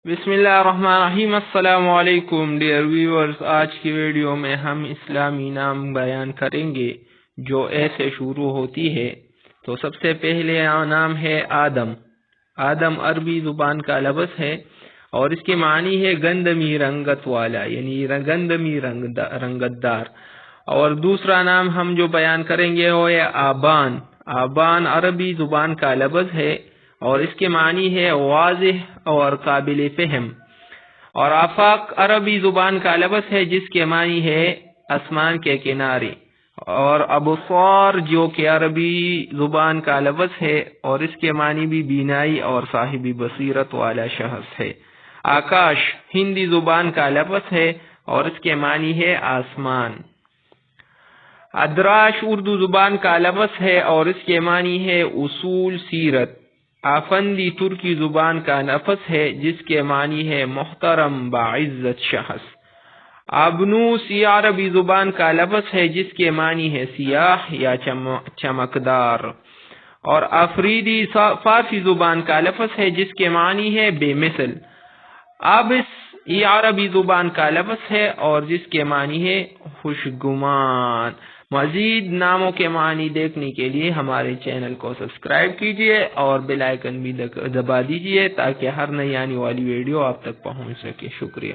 بسم اللہ الرحمن الرحیم۔ السلام علیکم ڈیئر ویورز، آج کی ویڈیو میں ہم اسلامی نام بیان کریں گے جو اے سے شروع ہوتی ہے۔ تو سب سے پہلے نام ہے آدم۔ آدم عربی زبان کا لفظ ہے اور اس کے معنی ہے گندمی رنگت والا، یعنی گندمی رنگت دار۔ اور دوسرا نام ہم جو بیان کریں گے وہ ہے آبان۔ آبان عربی زبان کا لفظ ہے اور اس کے معنی ہے واضح اور قابل فہم۔ اور آفاق عربی زبان کا لفظ ہے جس کے معنی ہے آسمان کے کنارے۔ اور ابصار جو کہ عربی زبان کا لفظ ہے اور اس کے معنی بھی بینائی اور صاحب بصیرت والا شخص ہے۔ آکاش ہندی زبان کا لفظ ہے اور اس کے معنی ہے آسمان۔ ادراش اردو زبان کا لفظ ہے اور اس کے معنی ہے اصول سیرت۔ آفندی ترکی زبان کا لفظ ہے جس کے معنی ہے محترم باعزت شخص۔ آبنوسی عربی زبان کا لفظ ہے جس کے معنی ہے سیاہ یا چمکدار۔ اور آفریدی فارسی زبان کا لفظ ہے جس کے معنی ہے بے مثل۔ آبس یہ عربی زبان کا لفظ ہے اور جس کے معنی ہے خوشگمان۔ مزید ناموں کے معنی دیکھنے کے لیے ہمارے چینل کو سبسکرائب کیجئے اور بیل آئیکن بھی دبا دیجئے تاکہ ہر نئی آنے والی ویڈیو آپ تک پہنچ سکے۔ شکریہ۔